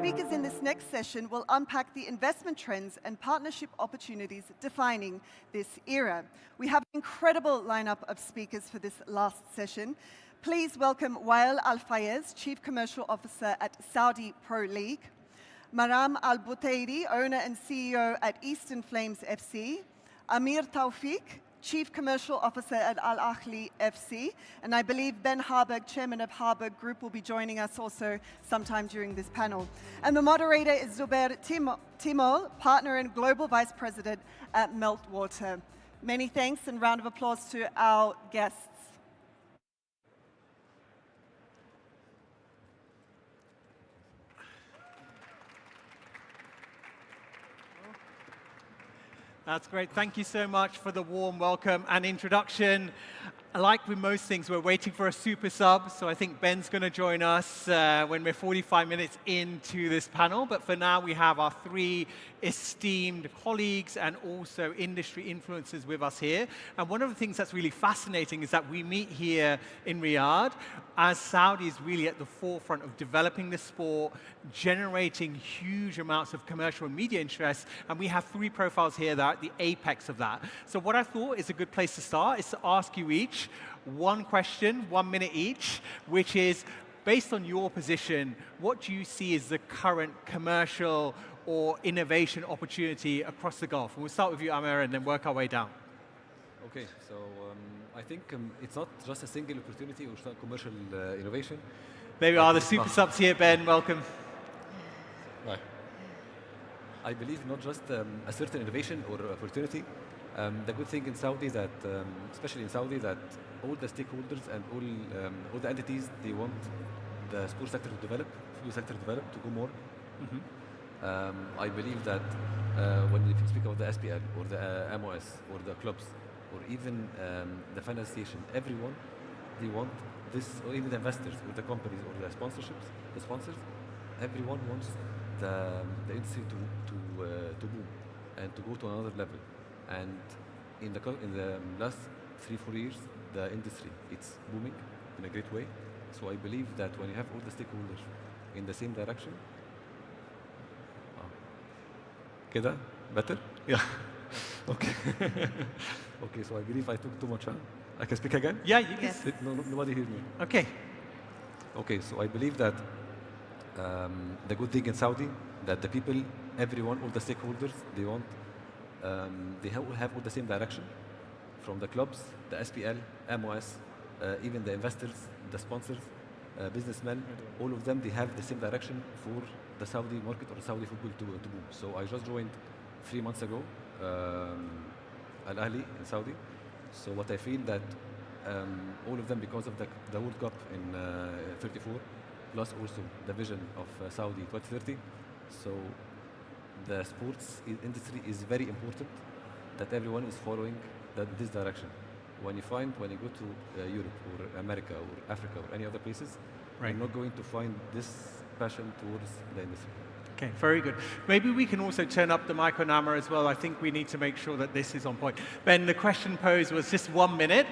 speakers in this next session will unpack the investment trends and partnership opportunities defining this era. We have an incredible lineup of speakers for this last session. Please welcome Wael AlFayez, Chief Commercial Officer at Saudi Pro League, Maram Butairi, owner and CEO at Eastern Flames FC, Amir Tawfik, Chief Commercial Officer at Ahli FC, and I believe Ben Harburg, Chairman of Harbourg Group, will be joining us also sometime during this panel. And the moderator is Zubair Timol, Partner and Global Vice President at Meltwater. Many thanks and round of applause to our guests. That's great. Thank you so much for the warm welcome and introduction. Like with most things, we're waiting for a super sub, so I think Ben's going to join us when we're 45 minutes into this panel. But for now, we have our three esteemed colleagues and also industry influencers with us here. And one of the things that's really fascinating is that we meet here in Riyadh as Saudi is really at the forefront of developing the sport, generating huge amounts of commercial and media interest, and we have three profiles here that are at the apex of that. So what I thought is a good place to start is to ask you each one question, 1 minute each, which is, based on your position, what do you see as the current commercial or innovation opportunity across the Gulf? And we'll start with you, Amir, and then work our way down. Okay, so I think it's not just a single opportunity or some commercial innovation. There we are, the super subs here, Ben, welcome. Right. I believe not just a certain innovation or opportunity. The good thing in Saudi that, especially in Saudi, that all the stakeholders and all the entities, they want the sports sector to develop, football sector to develop, to go more. Mm-hmm. I believe that when you speak about the SPL or the MOS or the clubs or even the financiation, everyone, they want this, or even the investors or the companies or the sponsors, everyone wants the industry to boom and to go to another level. And in the last 3-4 years, the industry, it's booming in a great way. So I believe that when you have all the stakeholders in the same direction, Keda? Better? Yeah. Okay. Okay, so I believe I took too much. Huh? I can speak again? Yeah, you can. Yes. No, nobody hears me. Okay. Okay, so I believe that the good thing in Saudi, that the people, everyone, all the stakeholders, they want, they have all the same direction, from the clubs, the SPL, MOS, even the investors, the sponsors, businessmen, all of them, they have the same direction for the Saudi market or Saudi football to boom. So I just joined 3 months ago, Ahli in Saudi. So what I feel that all of them, because of the World Cup in 34, plus also the vision of Saudi 2030. So the sports industry is very important, that everyone is following this direction. When you go to Europe or America or Africa or any other places, right, you're not going to find this passion towards the industry. Okay, very good. Maybe we can also turn up the mic on Amir as well. I think we need to make sure that this is on point. Ben, the question posed was just 1 minute.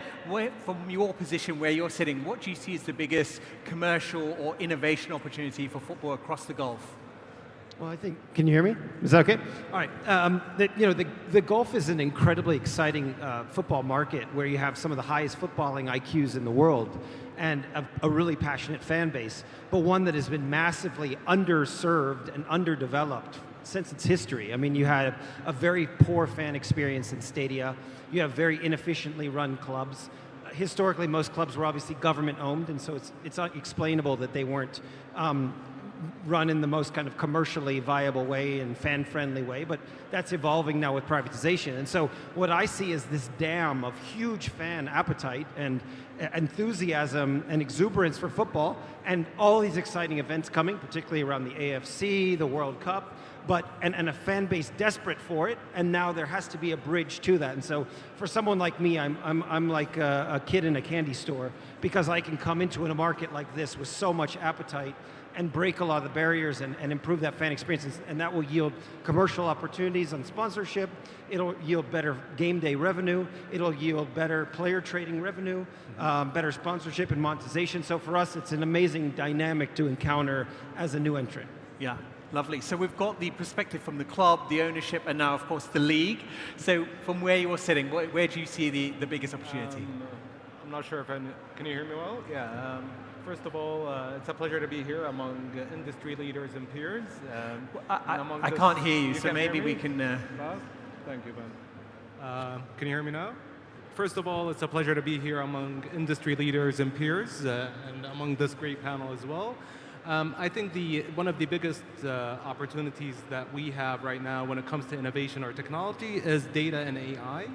From your position where you're sitting, what do you see as the biggest commercial or innovation opportunity for football across the Gulf? Well, I think, can you hear me? Is that okay? All right. The Gulf is an incredibly exciting football market where you have some of the highest footballing IQs in the world and a really passionate fan base, but one that has been massively underserved and underdeveloped since its history. I mean, you had a very poor fan experience in stadia. You have very inefficiently run clubs. Historically, most clubs were obviously government-owned, and so it's unexplainable that they weren't run in the most kind of commercially viable way and fan-friendly way, but that's evolving now with privatization. And so what I see is this dam of huge fan appetite and enthusiasm and exuberance for football, and all these exciting events coming, particularly around the AFC, the World Cup, and a fan base desperate for it, and now there has to be a bridge to that. And so for someone like me, I'm like a kid in a candy store, because I can come into a market like this with so much appetite and break a lot of the barriers and improve that fan experience, and that will yield commercial opportunities on sponsorship. It'll yield better game day revenue. It'll yield better player trading revenue, better sponsorship and monetization. So for us, it's an amazing dynamic to encounter as a new entrant. Yeah. Lovely. So we've got the perspective from the club, the ownership, and now, of course, the league. So from where you're sitting, where do you see the biggest opportunity? I'm not sure if can you hear me well? Yeah. First of all, it's a pleasure to be here among industry leaders and peers. I can't hear you, so maybe we can... Thank you, Ben. Can you hear me now? First of all, it's a pleasure to be here among industry leaders and peers, and among this great panel as well. I think one of the biggest opportunities that we have right now when it comes to innovation or technology is data and AI.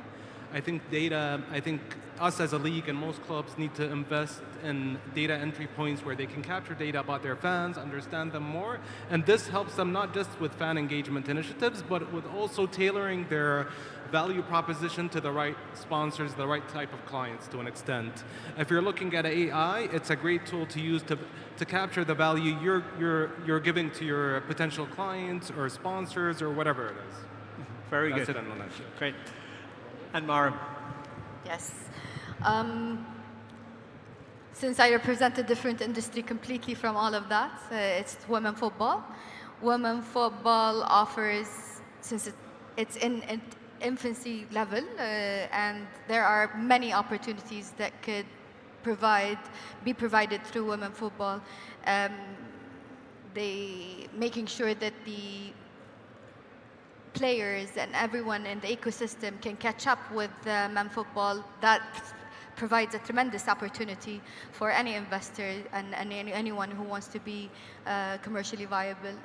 I think us as a league and most clubs need to invest in data entry points where they can capture data about their fans, understand them more, and this helps them not just with fan engagement initiatives, but with also tailoring their value proposition to the right sponsors, the right type of clients to an extent. If you're looking at AI, it's a great tool to use to capture the value you're giving to your potential clients or sponsors or whatever it is. Very That's good. It in a nutshell. Great. And Maram. Yes. Since I represent a different industry completely from all of that, it's women football. Women football offers, since it's in infancy level, and there are many opportunities that could be provided through women football. Making sure that the players and everyone in the ecosystem can catch up with men football, that provides a tremendous opportunity for any investor and anyone who wants to be commercially viable.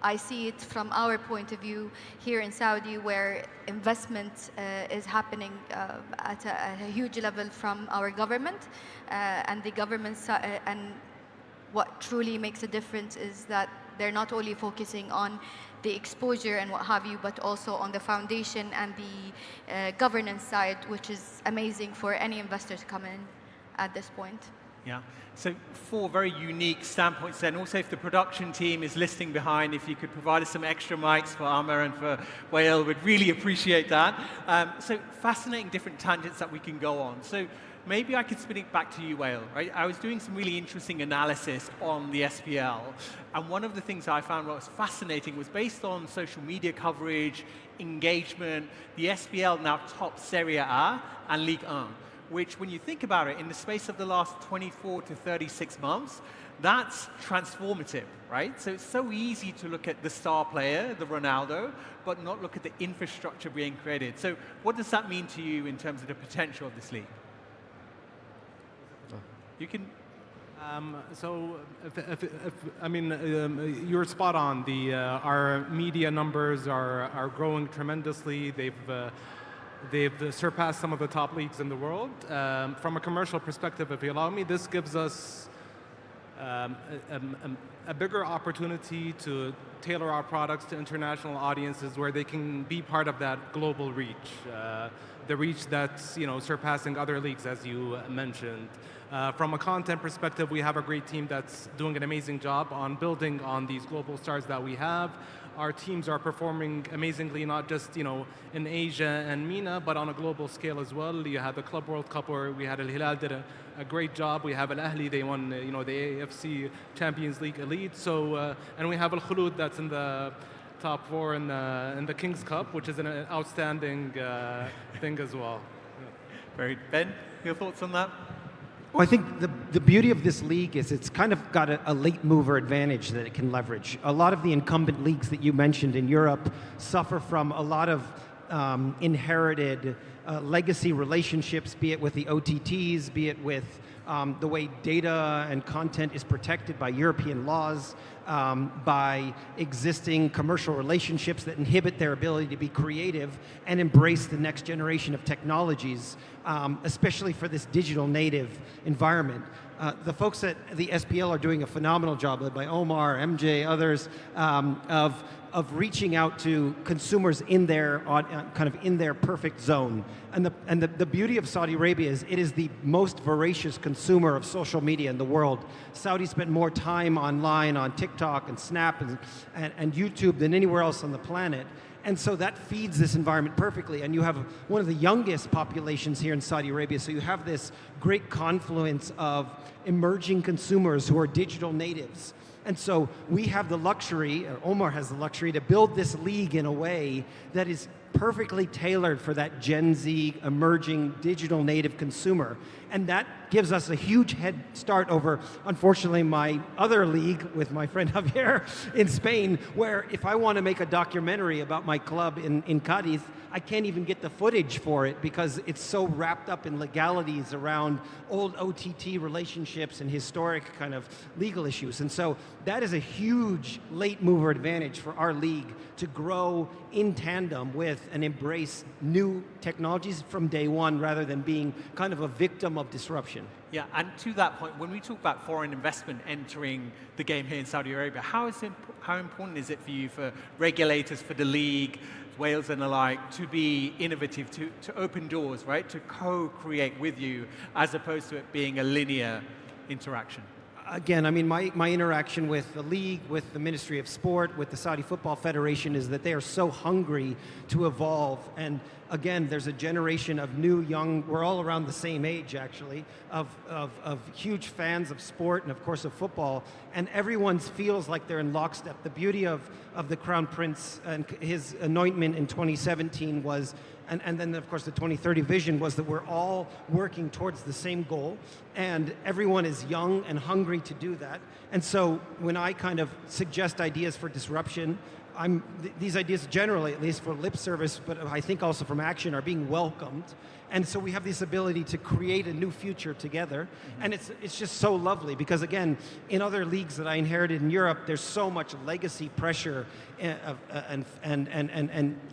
I see it from our point of view here in Saudi, where investment is happening at a huge level from our government, and the government and what truly makes a difference is that they're not only focusing on the exposure and what have you, but also on the foundation and the governance side, which is amazing for any investor to come in at this point. Yeah, so 4 very unique standpoints then. Also, if the production team is listening behind, if you could provide us some extra mics for Amir and for Wael, we'd really appreciate that. So fascinating different tangents that we can go on. So maybe I could spin it back to you, Wael. Right? I was doing some really interesting analysis on the SPL, and one of the things I found was fascinating was based on social media coverage, engagement, the SPL now tops Serie A and Ligue 1, which when you think about it, in the space of the last 24 to 36 months, that's transformative, right? So it's so easy to look at the star player, the Ronaldo, but not look at the infrastructure being created. So what does that mean to you in terms of the potential of this league? You can. You're spot on. Our media numbers are growing tremendously. They've surpassed some of the top leagues in the world. From a commercial perspective, if you allow me, this gives us a bigger opportunity to tailor our products to international audiences where they can be part of that global reach, the reach that's surpassing other leagues, as you mentioned. From a content perspective, we have a great team that's doing an amazing job on building on these global stars that we have. Our teams are performing amazingly, not just in Asia and MENA, but on a global scale as well. You had the Club World Cup where we had Al-Hilal did a great job. We have Ahli, they won the AFC Champions League Elite. So and we have Al-Khulud that's in the top 4 in the Kings Cup, which is an outstanding thing as well. Very Ben, your thoughts on that? Well, I think the beauty of this league is it's kind of got a late mover advantage that it can leverage. A lot of the incumbent leagues that you mentioned in Europe suffer from a lot of inherited legacy relationships, be it with the OTTs, be it with the way data and content is protected by European laws, by existing commercial relationships that inhibit their ability to be creative and embrace the next generation of technologies, especially for this digital native environment. The folks at the SPL are doing a phenomenal job, led by Omar, MJ, others, of reaching out to consumers in their kind of in their perfect zone. And the beauty of Saudi Arabia is it is the most voracious consumer of social media in the world. Saudi spent more time online on TikTok and Snap and YouTube than anywhere else on the planet. And so that feeds this environment perfectly. And you have one of the youngest populations here in Saudi Arabia. So you have this great confluence of emerging consumers who are digital natives And so we have the luxury, or Omar has the luxury, to build this league in a way that is perfectly tailored for that Gen Z emerging digital native consumer. And that gives us a huge head start over, unfortunately, my other league with my friend Javier in Spain, where if I want to make a documentary about my club in Cadiz, I can't even get the footage for it because it's so wrapped up in legalities around old OTT relationships and historic kind of legal issues. And so that is a huge late mover advantage for our league to grow in tandem with and embrace new technologies from day one rather than being kind of a victim of disruption. Yeah, and to that point, when we talk about foreign investment entering the game here in Saudi Arabia, how important is it for you, for regulators, for the league, Wales and the like, to be innovative, to open doors, right, to co-create with you, as opposed to it being a linear interaction? Again, I mean, my interaction with the league, with the Ministry of Sport, with the Saudi Football Federation is that they are so hungry to evolve. And again, there's a generation of new, young, we're all around the same age actually, of huge fans of sport and of course of football. And everyone feels like they're in lockstep. The beauty of the Crown Prince and his anointment in 2017 was, and then of course the 2030 vision was that we're all working towards the same goal and everyone is young and hungry to do that. And so when I kind of suggest ideas for disruption, these ideas generally, at least for lip service, but I think also from action, are being welcomed. And so we have this ability to create a new future together. Mm-hmm. And it's just so lovely because, again, in other leagues that I inherited in Europe, there's so much legacy pressure and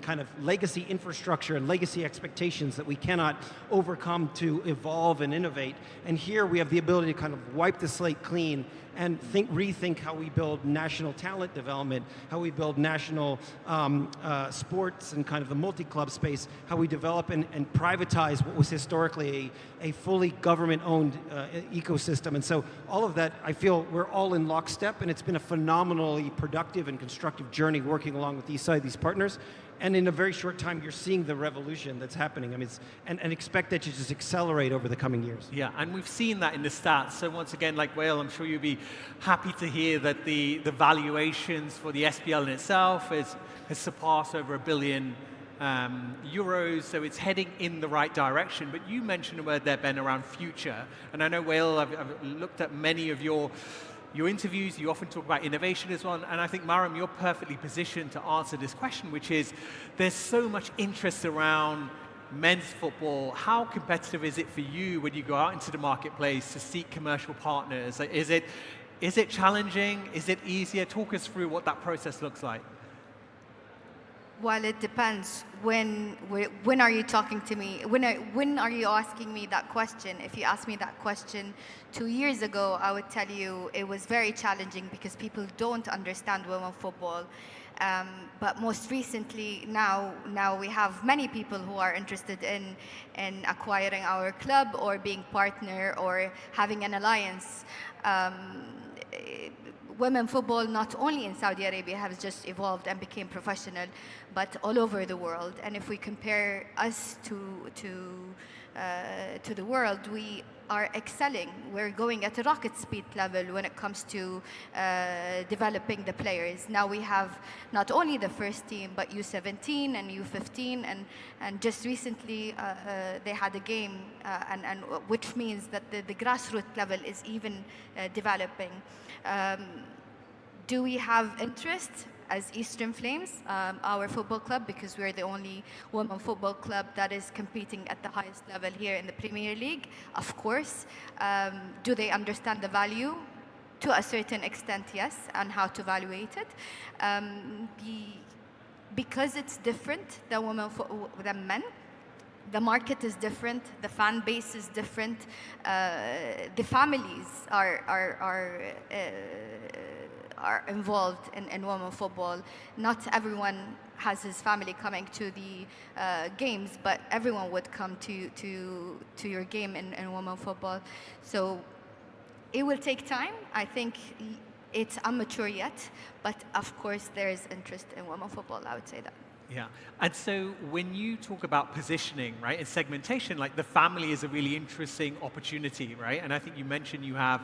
kind of legacy infrastructure and legacy expectations that we cannot overcome to evolve and innovate. And here we have the ability to kind of wipe the slate clean and rethink how we build national talent development, how we build national sports and kind of the multi-club space, how we develop and privatize what was historically a fully government-owned ecosystem. And so all of that, I feel we're all in lockstep, and it's been a phenomenally productive and constructive journey working along with these partners. And in a very short time, you're seeing the revolution that's happening. I mean, and expect that to just accelerate over the coming years. Yeah, and we've seen that in the stats. So once again, like Wael, I'm sure you'll be happy to hear that the valuations for the SPL in itself has surpassed over €1 billion. So it's heading in the right direction. But you mentioned a word there, Ben, around future. And I know, Wael, I've looked at many of your interviews, you often talk about innovation as well, and I think, Maram, you're perfectly positioned to answer this question, which is, there's so much interest around men's football. How competitive is it for you when you go out into the marketplace to seek commercial partners? Is it challenging? Is it easier? Talk us through what that process looks like. Well, it depends. When are you talking to me? When are you asking me that question? If you asked me that question 2 years ago, I would tell you it was very challenging because people don't understand women's football. But most recently, now we have many people who are interested in acquiring our club or being partner or having an alliance. Women football, not only in Saudi Arabia, has just evolved and became professional, but all over the world. And if we compare us to the world, we are excelling. We're going at a rocket speed level when it comes to developing the players. Now we have not only the first team, but U17 and U15, and just recently they had a game, and which means that the grassroots level is even developing. Do we have interest as Eastern Flames, our football club, because we're the only women football club that is competing at the highest level here in the Premier League? Of course. Do they understand the value? To a certain extent, yes, and how to evaluate it. Because it's different than men, the market is different, the fan base is different, the families are involved in women football. Not everyone has his family coming to the games, but everyone would come to your game in women football. So it will take time. I think it's immature yet, but of course there is interest in women football, I would say that. Yeah, and so when you talk about positioning, right, and segmentation, like the family is a really interesting opportunity, right? And I think you mentioned you have,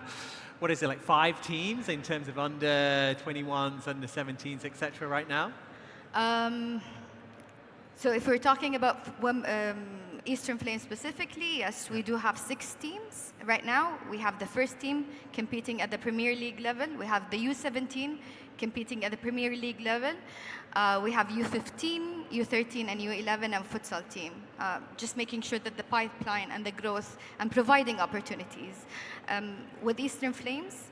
what is it, like 5 teams in terms of under 21s, under 17s, etc. right now? So if we're talking about Eastern Flame specifically, yes, we do have 6 teams right now. We have the first team competing at the Premier League level. We have the U17 competing at the Premier League level. We have U15, U13, and U11 and futsal team. Just making sure that the pipeline and the growth and providing opportunities. With Eastern Flames,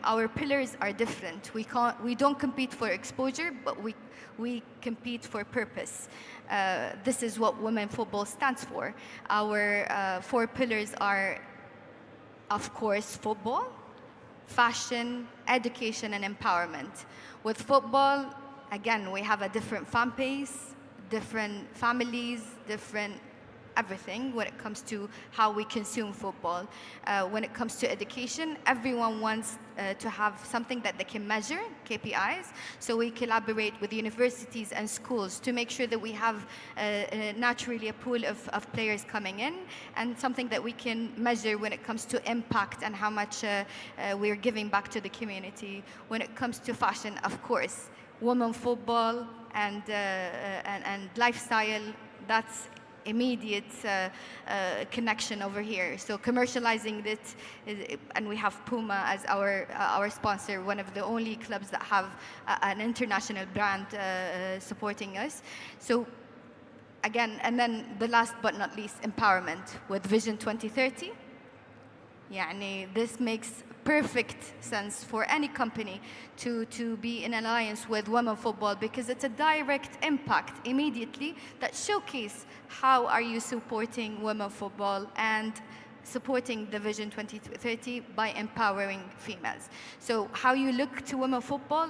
our pillars are different. We don't compete for exposure, but we compete for purpose. This is what women football stands for. Our 4 pillars are, of course, football, fashion, education, and empowerment. With football, again, we have a different fan base, different families, different everything when it comes to how we consume football. When it comes to education, everyone wants to have something that they can measure, KPIs. So we collaborate with universities and schools to make sure that we have naturally a pool of players coming in and something that we can measure when it comes to impact and how much we're giving back to the community. When it comes to fashion, of course, women football and lifestyle, that's immediate connection over here. So commercializing it, and we have Puma as our sponsor, one of the only clubs that have an international brand supporting us. So again, and then the last but not least, empowerment with Vision 2030. يعني this makes perfect sense for any company to be in alliance with women football because it's a direct impact immediately that showcase how are you supporting women football and supporting the Vision 2030 by empowering females. So how you look to women football,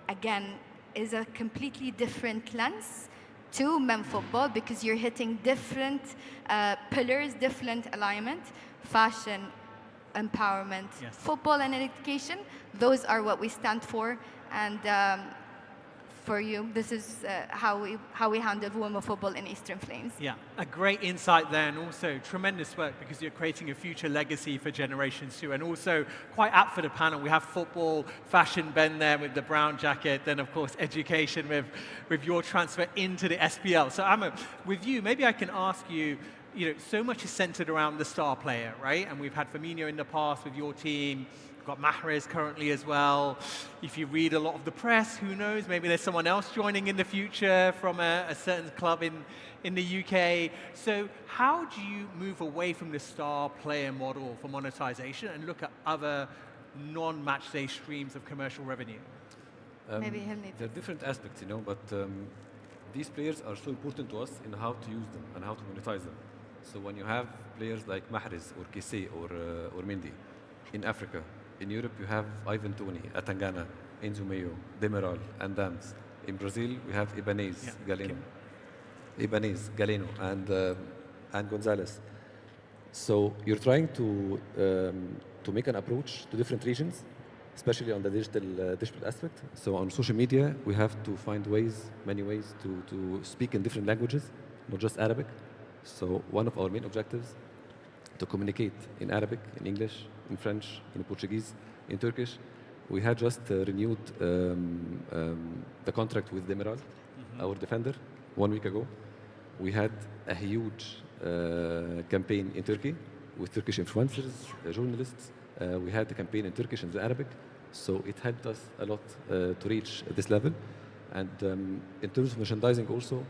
again, is a completely different lens to men football because you're hitting different pillars, different alignment, fashion, empowerment, yes. Football and education, those are what we stand for. And for you, this is how we handle women football in Eastern Flames. Yeah, a great insight there, and also tremendous work because you're creating a future legacy for generations too. And also quite apt for the panel, we have football, fashion, Ben there with the brown jacket, then of course education with your transfer into the SPL. So Amir, with you, maybe I can ask you, so much is centered around the star player, right? And we've had Firmino in the past with your team. We've got Mahrez currently as well. If you read a lot of the press, who knows? Maybe there's someone else joining in the future from a certain club in the UK. So how do you move away from the star player model for monetization and look at other non-match day streams of commercial revenue? Maybe he'll need there are different aspects, but these players are so important to us in how to use them and how to monetize them. So when you have players like Mahrez or Kisse or Mendy in Africa, in Europe you have Ivan Toney, Atangana, Enzo Mayo, Demiral, and Dams. In Brazil we have Ibanez, Galeno, and Gonzalez. So you're trying to make an approach to different regions, especially on the digital aspect. So on social media, we have to find many ways to speak in different languages, not just Arabic. So one of our main objectives, to communicate in Arabic, in English, in French, in Portuguese, in Turkish. We had just renewed the contract with Demiral, our defender, 1 week ago. We had a huge campaign in Turkey with Turkish influencers, journalists. We had the campaign in Turkish and Arabic. So it helped us a lot to reach this level. And in terms of merchandising also,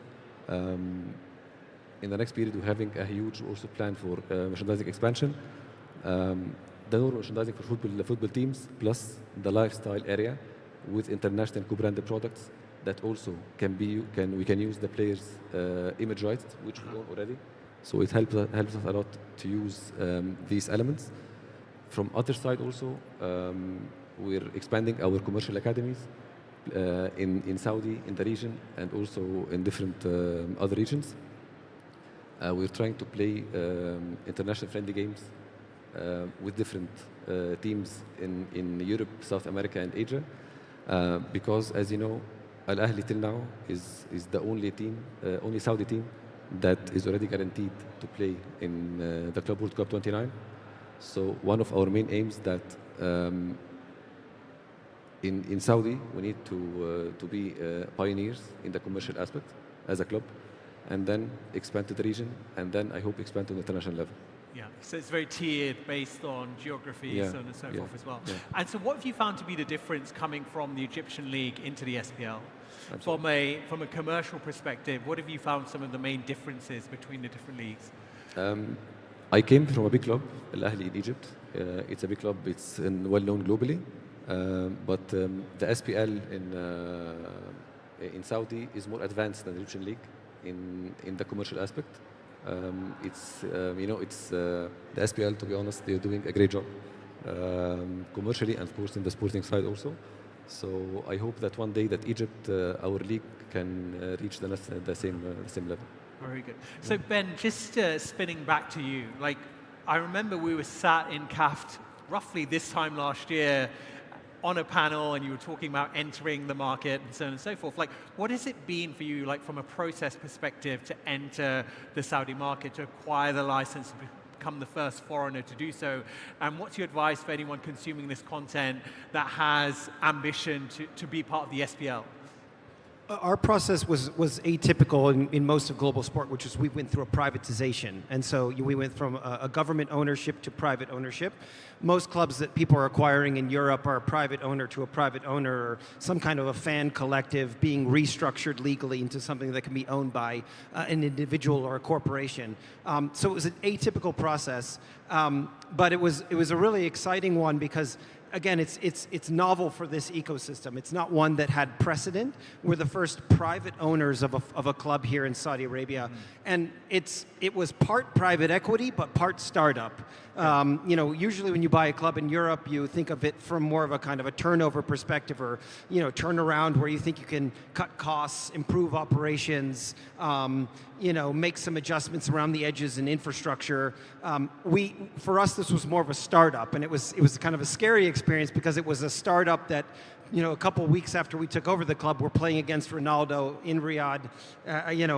in the next period we're having a huge also plan for merchandising expansion. The normal merchandising for football teams, plus the lifestyle area with international co-branded products that also we can use the players' image rights, which we own already. So it helps us a lot to use these elements. From other side also, we're expanding our commercial academies in Saudi, in the region, and also in different other regions. We're trying to play international friendly games with different teams in Europe, South America, and Asia, because as you know, Al Ahli till now is the only team, only Saudi team that is already guaranteed to play in the Club World Cup 29. So one of our main aims that in Saudi we need to be pioneers in the commercial aspect as a club, and then expand to the region, and then I hope expand to the international level. Yeah, so it's very tiered based on geography, Yeah, so on and so yeah, forth as well. yeah. And so what have you found to be the difference coming from the Egyptian League into the SPL? Absolutely. From a commercial perspective, what have you found some of the main differences between the different leagues? I came from a big club, Al Ahli in Egypt. It's a big club, it's well known globally. But the SPL in Saudi is more advanced than the Egyptian League in the commercial aspect. It's the SPL, to be honest, they're doing a great job commercially and of course in the sporting side also. So I hope that one day that Egypt, our league, can reach the same level. Very good. So Ben, just spinning back to you, like I remember we were sat in CAFT roughly this time last year on a panel, and you were talking about entering the market and so on and so forth. Like, what has it been for you, like from a process perspective, to enter the Saudi market, to acquire the license, become the first foreigner to do so? And what's your advice for anyone consuming this content that has ambition to be part of the SPL? Our process was atypical in most of global sport, which is we went through a privatization. And so we went from a government ownership to private ownership. Most clubs that people are acquiring in Europe are a private owner to a private owner, or some kind of a fan collective being restructured legally into something that can be owned by an individual or a corporation. So it was an atypical process, but it was a really exciting one because, again, it's novel for this ecosystem. It's not one that had precedent. We're the first private owners of a club here in Saudi Arabia, and it was part private equity but part startup. Usually when you buy a club in Europe, you think of it from more of a kind of a turnover perspective, or turnaround, where you think you can cut costs, improve operations, make some adjustments around the edges in infrastructure. For us, this was more of a startup, and it was kind of a scary experience because it was a startup that, a couple of weeks after we took over the club, we're playing against Ronaldo in Riyadh,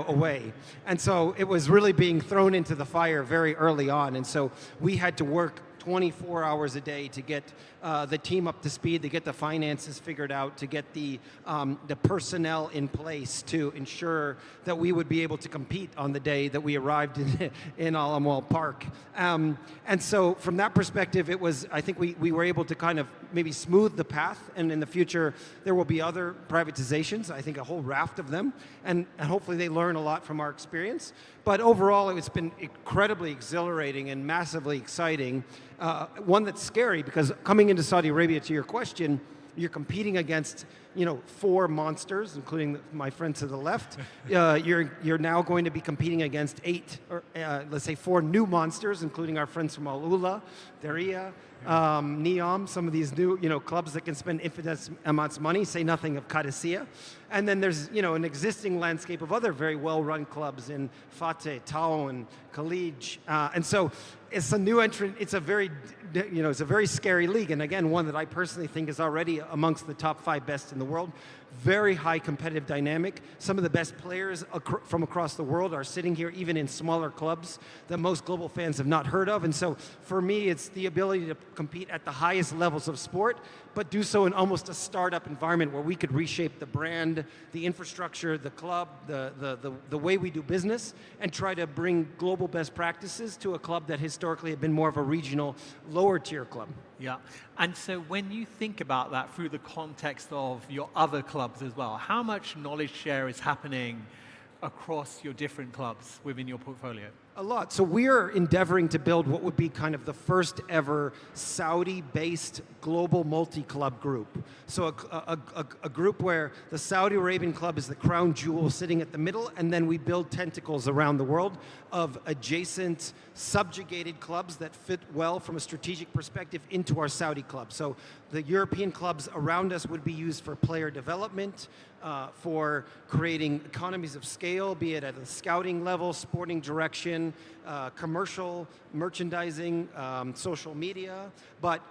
away. And so it was really being thrown into the fire very early on. And so we had to work 24 hours a day to get the team up to speed, to get the finances figured out, to get the personnel in place to ensure that we would be able to compete on the day that we arrived in Al Amwal Park. And so from that perspective, I think we were able to kind of maybe smooth the path, and in the future there will be other privatizations, I think a whole raft of them, and hopefully they learn a lot from our experience. But overall, it's been incredibly exhilarating and massively exciting. One that's scary, because coming into Saudi Arabia, to your question, you're competing against, 4 monsters, including my friend to the left. You're now going to be competing against 8, or let's say 4 new monsters, including our friends from Al Ula, Daria, Neom, some of these new, clubs that can spend infinite amounts of money, say nothing of Qadisiyah. And then there's, an existing landscape of other very well-run clubs in Fateh, Taun, Khalij. And so it's a new entrant. It's a very scary league. And again, one that I personally think is already amongst the top 5 best in the world. Very high competitive dynamic. Some of the best players from across the world are sitting here, even in smaller clubs that most global fans have not heard of. And so for me, it's the ability to compete at the highest levels of sport, but do so in almost a startup environment where we could reshape the brand, the infrastructure, the club, the way we do business, and try to bring global best practices to a club that historically had been more of a regional, lower tier club. Yeah, and so when you think about that through the context of your other clubs as well, how much knowledge share is happening across your different clubs within your portfolio? A lot. So we're endeavoring to build what would be kind of the first ever Saudi-based global multi-club group. So a group where the Saudi Arabian club is the crown jewel sitting at the middle, and then we build tentacles around the world of adjacent subjugated clubs that fit well from a strategic perspective into our Saudi club. So the European clubs around us would be used for player development, for creating economies of scale, be it at a scouting level, sporting direction, commercial, merchandising, social media, but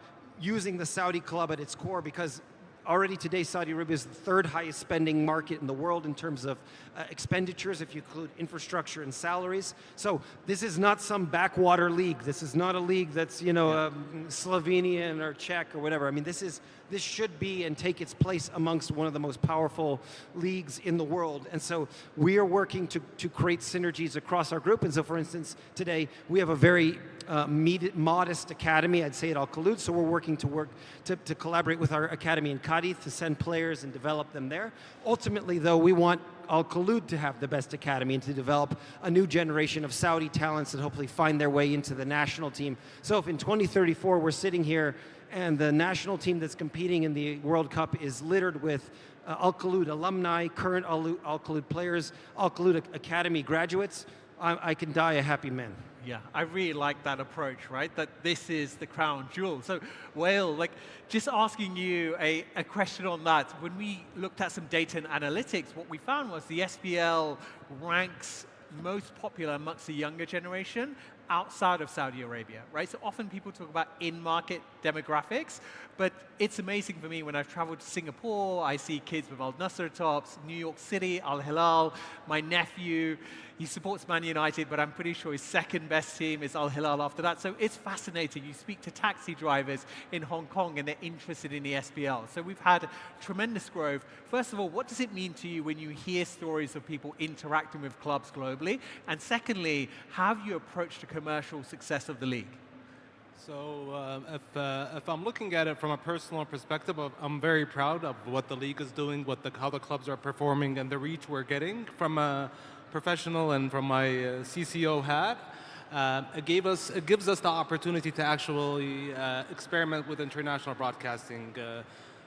using the Saudi club at its core, because already today, Saudi Arabia is the third highest spending market in the world in terms of expenditures, if you include infrastructure and salaries. So this is not some backwater league. This is not a league that's, Slovenian or Czech or whatever. I mean, this should be and take its place amongst one of the most powerful leagues in the world. And so we are working to create synergies across our group. And so, for instance, today we have a very modest academy, I'd say, at Al Khaloud. So we're working to collaborate with our academy in Cadiz to send players and develop them there. Ultimately, though, we want Al Khaloud to have the best academy and to develop a new generation of Saudi talents that hopefully find their way into the national team. So if in 2034 we're sitting here and the national team that's competing in the World Cup is littered with Al Khaloud alumni, current Al Khaloud players, Al Khaloud Academy graduates, I can die a happy man. Yeah, I really like that approach, right? That this is the crown jewel. So, Wael, just asking you a question on that. When we looked at some data and analytics, what we found was the SPL ranks most popular amongst the younger generation outside of Saudi Arabia, right? So often people talk about in-market demographics, but it's amazing for me when I've traveled to Singapore, I see kids with Al Nassr tops, New York City, Al Hilal, my nephew, he supports Man United, but I'm pretty sure his second best team is Al Hilal after that. So it's fascinating. You speak to taxi drivers in Hong Kong and they're interested in the SPL. So we've had tremendous growth. First of all, what does it mean to you when you hear stories of people interacting with clubs globally? And secondly, how have you approached the commercial success of the league? So if I'm looking at it from a personal perspective, I'm very proud of what the league is doing, how the clubs are performing, and the reach we're getting from a professional and from my CCO hat. It gives us the opportunity to actually experiment with international broadcasting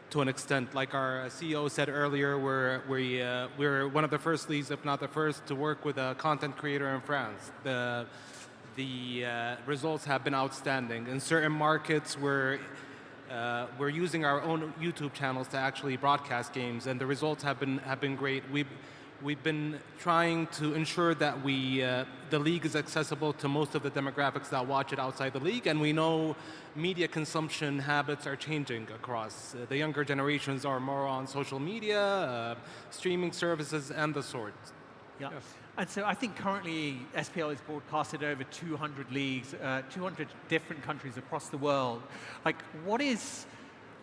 to an extent. Like our CEO said earlier, we're one of the first leagues, if not the first, to work with a content creator in France. The results have been outstanding. In certain markets, we're using our own YouTube channels to actually broadcast games, and the results have been great. We've been trying to ensure that the league is accessible to most of the demographics that watch it outside the league, and we know media consumption habits are changing across. The younger generations are more on social media, streaming services, and the sort. Yeah. Yes. And so I think currently SPL is broadcasted over 200 leagues, 200 different countries across the world.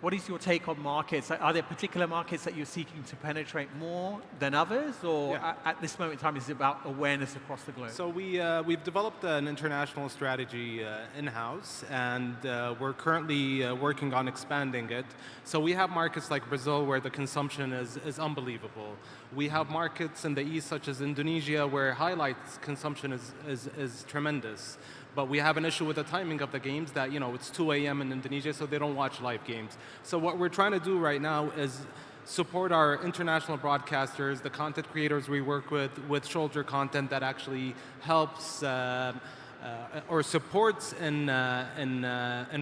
What is your take on markets? Are there particular markets that you're seeking to penetrate more than others, or at this moment in time is it about awareness across the globe? So we've developed an international strategy in-house, and we're currently working on expanding it. So we have markets like Brazil where the consumption is unbelievable. We have markets in the east such as Indonesia where highlights consumption is tremendous. But we have an issue with the timing of the games that, it's 2 a.m. in Indonesia, so they don't watch live games. So what we're trying to do right now is support our international broadcasters, the content creators we work with shoulder content that actually helps or supports in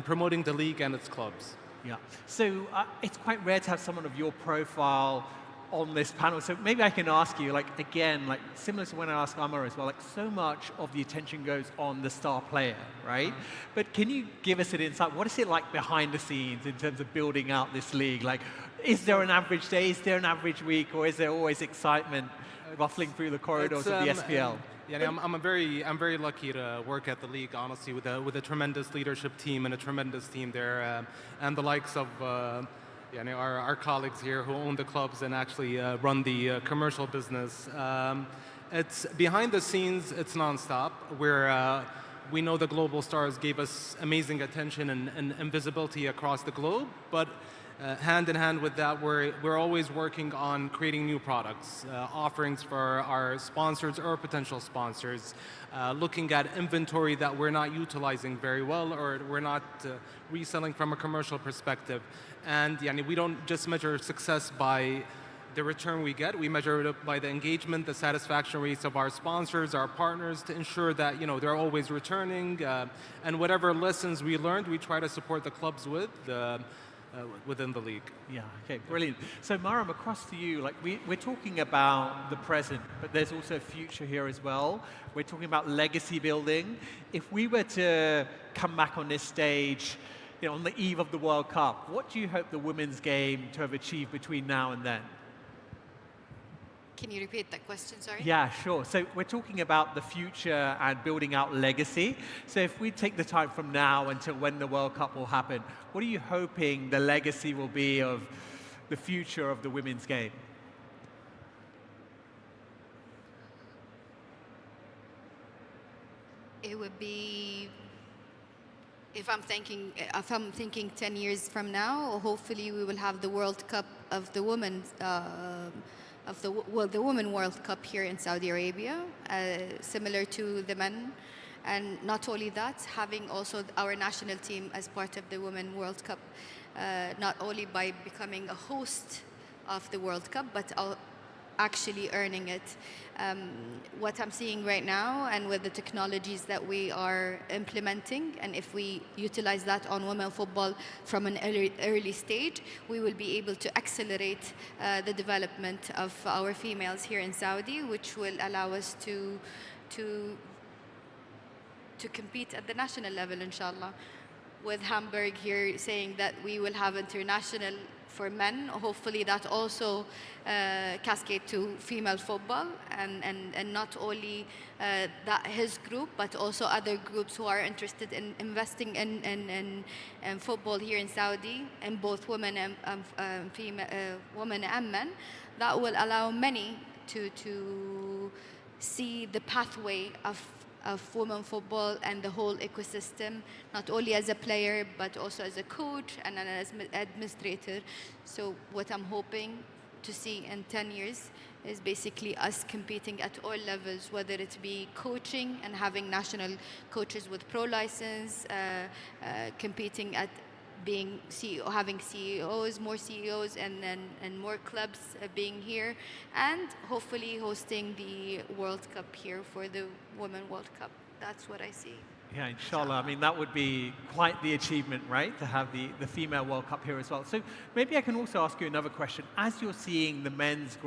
promoting the league and its clubs. Yeah. So it's quite rare to have someone of your profile on this panel. So maybe I can ask you, again, similar to when I asked Amir as well, so much of the attention goes on the star player, right? But can you give us an insight? What is it like behind the scenes in terms of building out this league? Is there an average day? Is there an average week? Or is there always excitement ruffling through the corridors of the SPL? I'm very lucky to work at the league, honestly, with a tremendous leadership team and a tremendous team there, and the likes of our colleagues here who own the clubs and actually run the commercial business. It's behind the scenes, it's nonstop. We know the global stars gave us amazing attention and visibility across the globe, but hand in hand with that, we're always working on creating new products, offerings for our sponsors or potential sponsors, looking at inventory that we're not utilizing very well or we're not reselling from a commercial perspective. And we don't just measure success by the return we get. We measure it by the engagement, the satisfaction rates of our sponsors, our partners, to ensure that they're always returning. And whatever lessons we learned, we try to support the clubs with within the league. Yeah, okay, brilliant. So Maram, across to you, we're talking about the present, but there's also a future here as well. We're talking about legacy building. If we were to come back on this stage on the eve of the World Cup, what do you hope the women's game to have achieved between now and then? Can you repeat that question, sorry? Yeah, sure. So we're talking about the future and building out legacy. So if we take the time from now until when the World Cup will happen, what are you hoping the legacy will be of the future of the women's game? It would be, if I'm thinking 10 years from now, hopefully we will have the World Cup of the women, the Women World Cup here in Saudi Arabia, similar to the men. And not only that, having also our national team as part of the Women World Cup, not only by becoming a host of the World Cup, but actually earning it. What I'm seeing right now, and with the technologies that we are implementing, and if we utilize that on women football from an early stage, we will be able to accelerate the development of our females here in Saudi, which will allow us to compete at the national level, inshallah. With Hamburg here saying that we will have international for men, hopefully that also cascade to female football, and not only that his group, but also other groups who are interested in investing in football here in Saudi, and both women and women and men. That will allow many to see the pathway of women football and the whole ecosystem, not only as a player, but also as a coach and as an administrator. So what I'm hoping to see in 10 years is basically us competing at all levels, whether it be coaching and having national coaches with pro license, competing at being CEO, having CEOs, more CEOs, and more clubs being here, and hopefully hosting the World Cup here for the Women World Cup. That's what I see. Yeah, inshallah. I mean, that would be quite the achievement, right, to have the female World Cup here as well. So maybe I can also ask you another question. As you're seeing the men's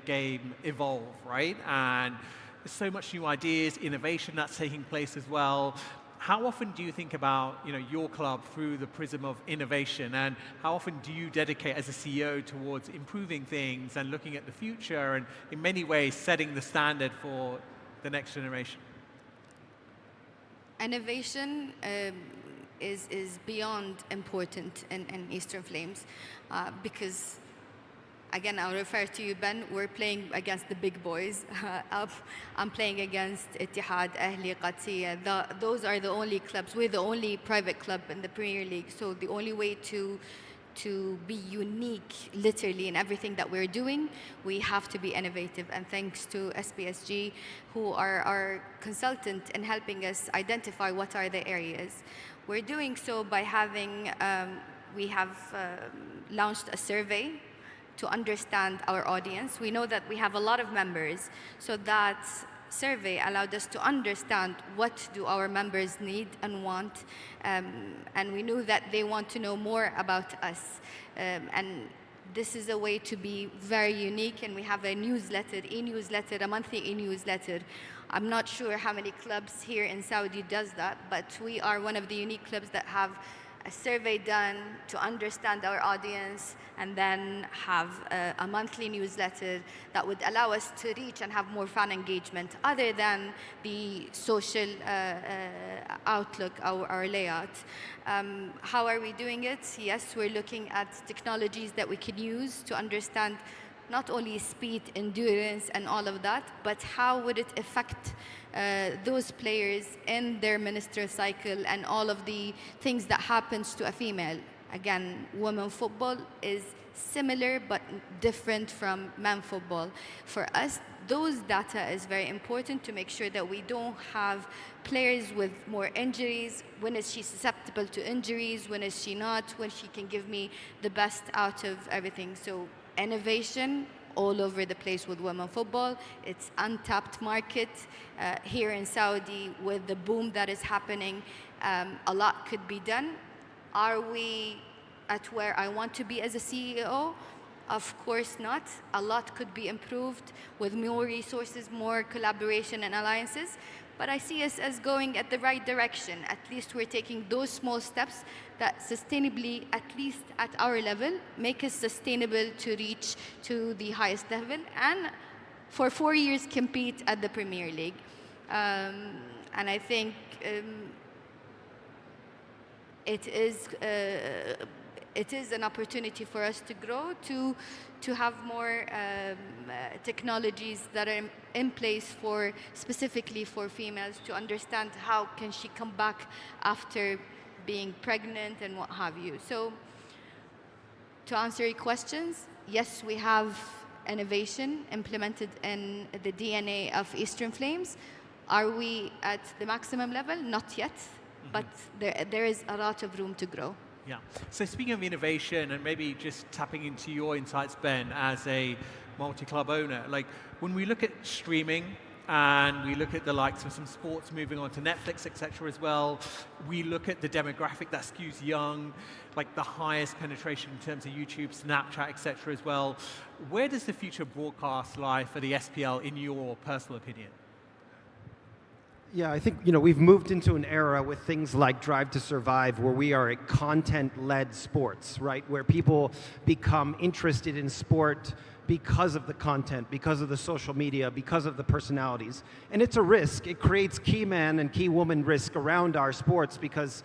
game evolve, right, and there's so much new ideas, innovation that's taking place as well, how often do you think about your club through the prism of innovation, and how often do you dedicate as a CEO towards improving things and looking at the future and in many ways setting the standard for the next generation? Innovation is beyond important in Eastern Flames because, again, I'll refer to you, Ben, we're playing against the big boys. I'm playing against Ittihad, Ahli, Qadsiya. Those are the only clubs. We're the only private club in the Premier League. So the only way to be unique, literally, in everything that we're doing, we have to be innovative. And thanks to SPSG, who are our consultant in helping us identify what are the areas. We're doing so by having, we have launched a survey to understand our audience. We know that we have a lot of members, so that survey allowed us to understand what do our members need and want, and we knew that they want to know more about us. And this is a way to be very unique, and we have a newsletter, a monthly e-newsletter. I'm not sure how many clubs here in Saudi does that, but we are one of the unique clubs that have a survey done to understand our audience, and then have a monthly newsletter that would allow us to reach and have more fan engagement other than the social outlook, our layout. How are we doing it? Yes, we're looking at technologies that we can use to understand not only speed, endurance, and all of that, but how would it affect those players in their menstrual cycle and all of the things that happens to a female. Again, women football is similar but different from men football. For us, those data is very important to make sure that we don't have players with more injuries. When is she susceptible to injuries? When is she not? When she can give me the best out of everything. So innovation all over the place with women football. It's untapped market here in Saudi with the boom that is happening. A lot could be done. Are we at where I want to be as a CEO? Of course not. A lot could be improved with more resources, more collaboration and alliances. But I see us as going at the right direction. At least we're taking those small steps that sustainably, at least at our level, make us sustainable to reach to the highest level and for 4 years compete at the Premier League. And I think it is an opportunity for us to grow, to have more technologies that are in place for specifically for females to understand how can she come back after being pregnant and what have you. So to answer your questions, yes, we have innovation implemented in the DNA of Eastern Flames. Are we at the maximum level? Not yet, but there is a lot of room to grow. Yeah. So speaking of innovation and maybe just tapping into your insights, Ben, as a multi-club owner, like when we look at streaming and we look at the likes of some sports moving on to Netflix, etc. as well, we look at the demographic that skews young, like the highest penetration in terms of YouTube, Snapchat, etc. as well. Where does the future of broadcast lie for the SPL in your personal opinion? Yeah, I think we've moved into an era with things like Drive to Survive, where we are a content-led sports, right? Where people become interested in sport because of the content, because of the social media, because of the personalities. And it's a risk. It creates key man and key woman risk around our sports because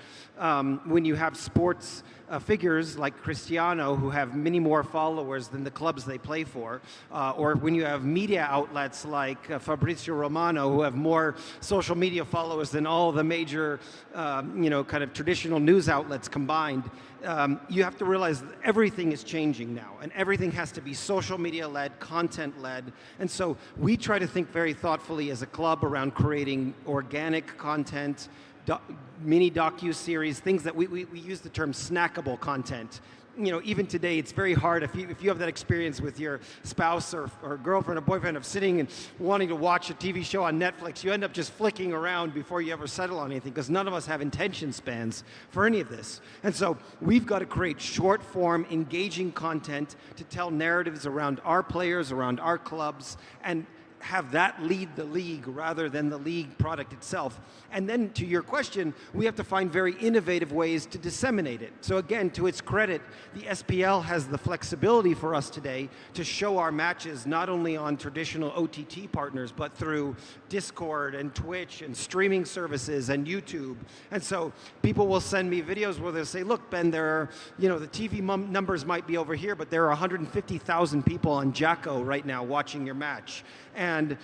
when you have sports figures like Cristiano who have many more followers than the clubs they play for, or when you have media outlets like Fabrizio Romano who have more social media followers than all the major, kind of traditional news outlets combined, you have to realize that everything is changing now, and everything has to be social media-led, content-led. And so we try to think very thoughtfully as a club around creating organic content, mini docu-series, things that we use the term snackable content. Even today, it's very hard if you have that experience with your spouse or girlfriend or boyfriend of sitting and wanting to watch a TV show on Netflix, you end up just flicking around before you ever settle on anything because none of us have attention spans for any of this. And so we've got to create short-form, engaging content to tell narratives around our players, around our clubs, and have that lead the league rather than the league product itself. And then to your question, we have to find very innovative ways to disseminate it. So again, to its credit, the SPL has the flexibility for us today to show our matches not only on traditional OTT partners, but through Discord and Twitch and streaming services and YouTube. And so people will send me videos where they'll say, look, Ben, there are, the TV numbers might be over here, but there are 150,000 people on Jacko right now watching your match. And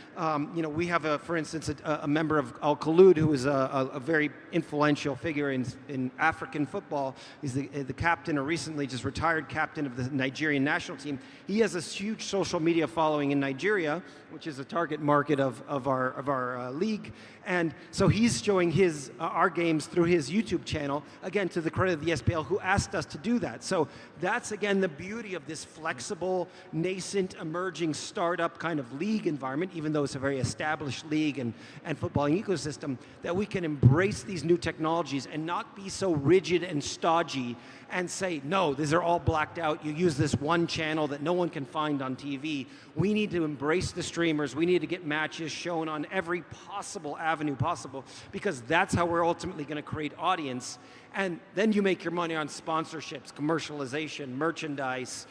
we have, for instance, a member of Al Khaloud who is a very influential figure in African football. He's the captain, or recently just retired captain of the Nigerian national team. He has a huge social media following in Nigeria, which is a target market of our league. And so he's showing our games through his YouTube channel, again, to the credit of the SPL, who asked us to do that. So that's, again, the beauty of this flexible, nascent, emerging, startup kind of league environment, even though it's a very established league and footballing ecosystem, that we can embrace these new technologies and not be so rigid and stodgy and say, no, these are all blacked out. You use this one channel that no one can find on TV. We need to embrace the streamers. We need to get matches shown on every possible avenue possible, because that's how we're ultimately going to create audience. And then you make your money on sponsorships, commercialization, merchandise,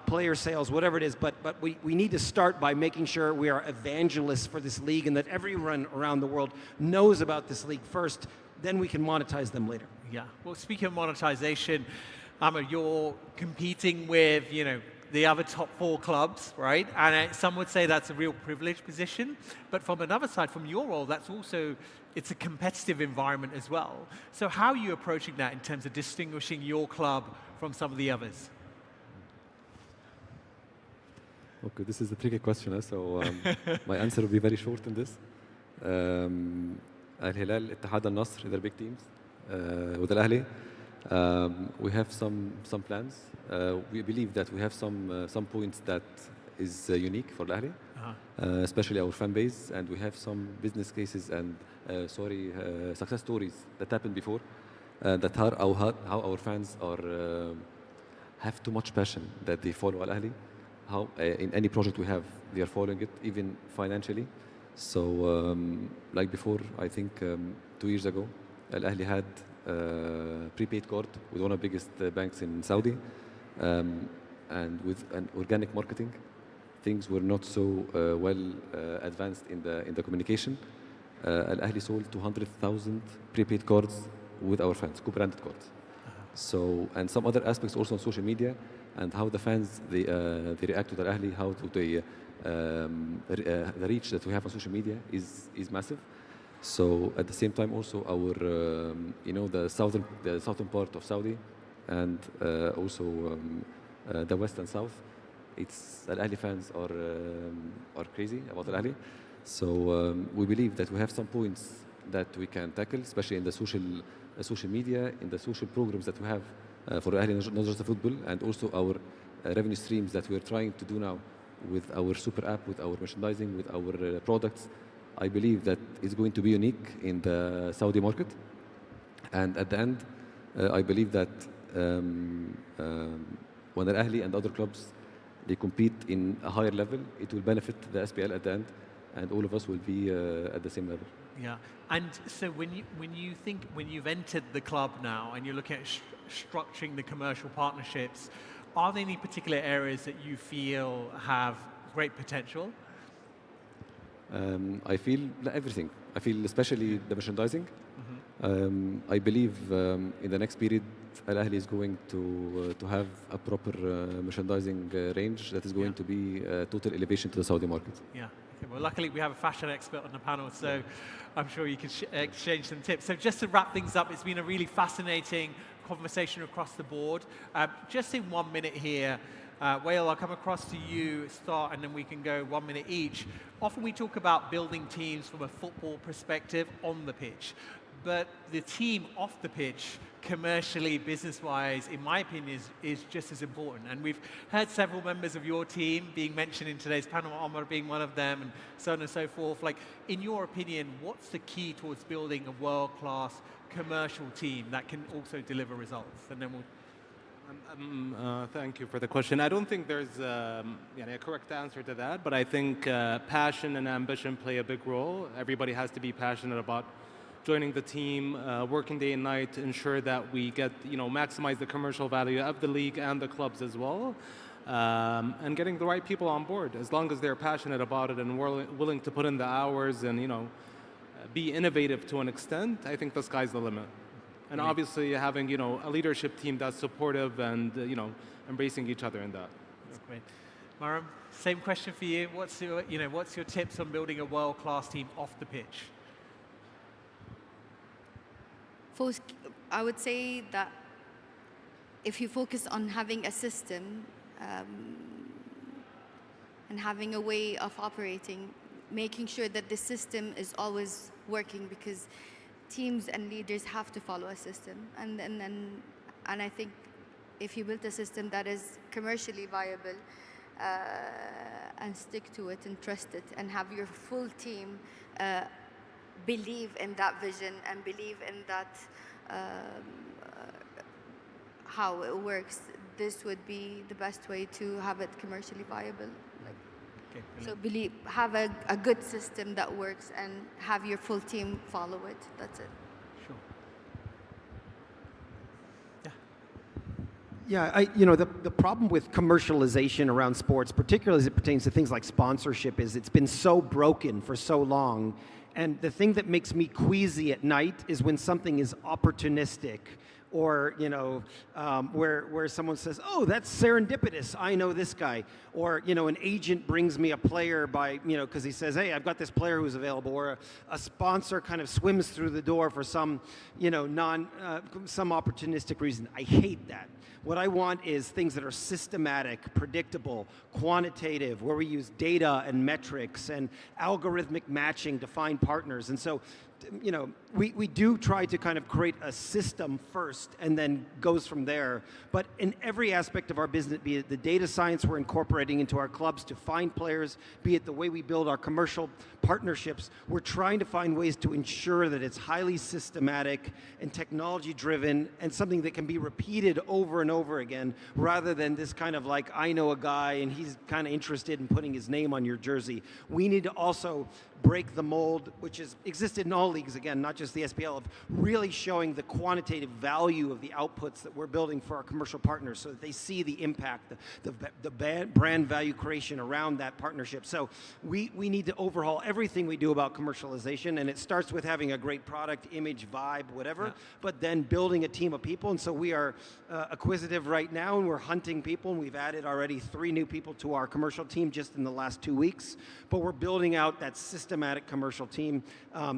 player sales, whatever it is. But we need to start by making sure we are evangelists for this league and that everyone around the world knows about this league first. Then we can monetize them later. Yeah. Well, speaking of monetization, Amir, you're competing with, the other top 4 clubs, right? And some would say that's a real privileged position. But from another side, from your role, it's a competitive environment as well. So how are you approaching that in terms of distinguishing your club from some of the others? Okay, this is a tricky question, so my answer will be very short in this. Al-Hilal, Ittihad al-Nasr, they're big teams. With Al-Ahli, we have some plans. We believe that we have some points that is unique for Al-Ahli, especially our fan base, and we have some business cases and success stories that happened before, that how our fans have too much passion that they follow Al Ahli. How in any project we have, they are following it, even financially. So, like before, I think 2 years ago, Al Ahli had a prepaid card with one of the biggest banks in Saudi, and with an organic marketing. Things were not so well advanced in the communication. Al Ahli sold 200,000 prepaid cards with our fans, co-branded cards. So, and some other aspects also on social media and how the fans they react to Al Ahli, how to the reach that we have on social media is massive. So at the same time also our the southern part of Saudi and also the west and south, it's Al Ahli fans are crazy about Al Ahli. So we believe that we have some points that we can tackle, especially in the social media, in the social programs that we have for Al Ahli, not just the football, and also our revenue streams that we're trying to do now with our super app, with our merchandising, with our products. I believe that it's going to be unique in the Saudi market. And at the end, I believe that when Al Ahli and other clubs, they compete in a higher level, it will benefit the SPL at the end, and all of us will be at the same level. Yeah, and so when you've entered the club now and you're looking at structuring the commercial partnerships, are there any particular areas that you feel have great potential? I feel everything. I feel especially the merchandising. I believe in the next period, Al Ahli is going to have a proper merchandising range that is going to be a total elevation to the Saudi market. Yeah. Okay. Well, luckily we have a fashion expert on the panel, so I'm sure you can exchange some tips. So just to wrap things up, it's been a really fascinating conversation across the board. Just in 1 minute here, Wael, I'll come across to you, start, and then we can go 1 minute each. Often we talk about building teams from a football perspective on the pitch, but the team off the pitch, commercially, business-wise, in my opinion, is just as important. And we've heard several members of your team being mentioned in today's panel, Amir being one of them, and so on and so forth. Like, in your opinion, what's the key towards building a world-class commercial team that can also deliver results? And then we'll... Thank you for the question. I don't think there's a correct answer to that, but I think passion and ambition play a big role. Everybody has to be passionate about joining the team, working day and night to ensure that we get, maximize the commercial value of the league and the clubs as well, and getting the right people on board. As long as they're passionate about it and willing to put in the hours and, be innovative to an extent, I think the sky's the limit. And obviously having, a leadership team that's supportive and, embracing each other in that. That's great. Maram, same question for you. What's your tips on building a world-class team off the pitch? First, I would say that if you focus on having a system and having a way of operating, making sure that the system is always working, because teams and leaders have to follow a system. And I think if you build a system that is commercially viable and stick to it and trust it and have your full team believe in that vision and believe in that how it works, this would be the best way to have it commercially viable. So have a good system that works and have your full team follow it. That's it. Sure. Yeah, the problem with commercialization around sports, particularly as it pertains to things like sponsorship, is it's been so broken for so long. And the thing that makes me queasy at night is when something is opportunistic, or where someone says, "Oh, that's serendipitous. I know this guy," or an agent brings me a player by because he says, "Hey, I've got this player who's available," or a sponsor kind of swims through the door for some some opportunistic reason. I hate that. What I want is things that are systematic, predictable, quantitative, where we use data and metrics and algorithmic matching to find partners. And so we do try to kind of create a system first and then goes from there. But in every aspect of our business, be it the data science we're incorporating into our clubs to find players, be it the way we build our commercial partnerships, we're trying to find ways to ensure that it's highly systematic and technology driven and something that can be repeated over and over again, rather than this kind of like, I know a guy and he's kind of interested in putting his name on your jersey. We need to also break the mold, which has existed in all leagues, again, not just the SPL, of really showing the quantitative value of the outputs that we're building for our commercial partners so that they see the impact, the brand value creation around that partnership. So we need to overhaul everything we do about commercialization, and it starts with having a great product, image, vibe, whatever, but then building a team of people. And so we are acquisitive right now, and we're hunting people, and we've added already 3 new people to our commercial team just in the last 2 weeks. But we're building out that systematic commercial team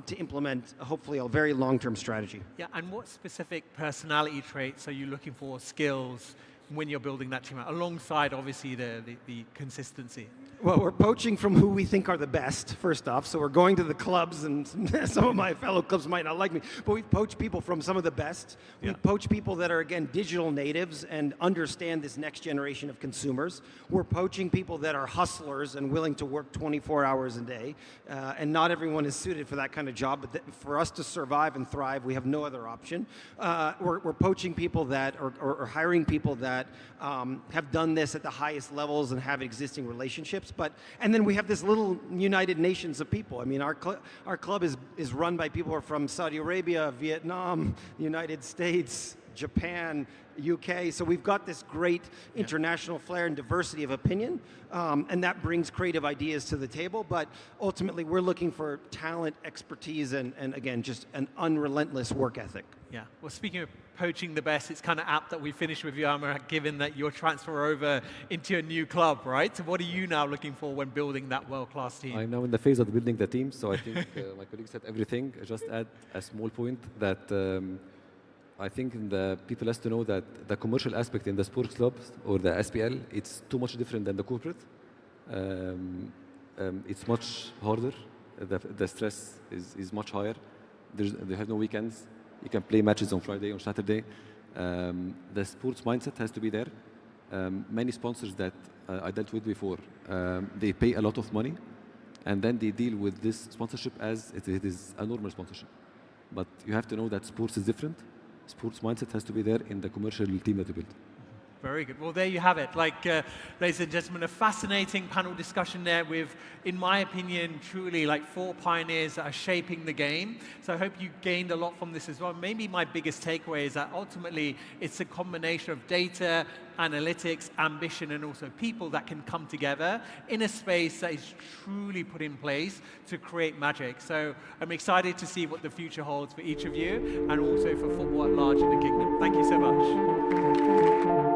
to implement, hopefully, a very long-term strategy. Yeah, and what specific personality traits are you looking for, skills, when you're building that team out, alongside, obviously, the consistency? Well, we're poaching from who we think are the best, first off. So we're going to the clubs, and some of my fellow clubs might not like me, but we've poached people from some of the best. We've poached people that are, again, digital natives and understand this next generation of consumers. We're poaching people that are hustlers and willing to work 24 hours a day. And not everyone is suited for that kind of job, but for us to survive and thrive, we have no other option. We're poaching people that, or hiring people that have done this at the highest levels and have existing relationships. And then we have this little United Nations of people. I mean, our club is run by people who are from Saudi Arabia, Vietnam, United States, Japan, UK. So we've got this great international flair and diversity of opinion, and that brings creative ideas to the table. But ultimately, we're looking for talent, expertise, and again, just an unrelentless work ethic. Yeah. Well, speaking of poaching the best, it's kind of apt that we finished with you, Amir, given that your transfer over into a new club, right? So what are you now looking for when building that world-class team? I'm now in the phase of building the team, so I think my colleague said everything. I just add a small point that I think people has to know that the commercial aspect in the sports clubs or the SPL, it's too much different than the corporate. It's much harder. The stress is much higher. They have no weekends. You can play matches on Friday, on Saturday. The sports mindset has to be there. Many sponsors that I dealt with before, they pay a lot of money, and then they deal with this sponsorship as it is a normal sponsorship. But you have to know that sports is different. Sports mindset has to be there in the commercial team that you build. Very good. Well, there you have it. Ladies and gentlemen, a fascinating panel discussion there with, in my opinion, truly 4 pioneers that are shaping the game. So I hope you gained a lot from this as well. Maybe my biggest takeaway is that ultimately it's a combination of data, analytics, ambition, and also people that can come together in a space that is truly put in place to create magic. So I'm excited to see what the future holds for each of you and also for football at large in the kingdom. Thank you so much.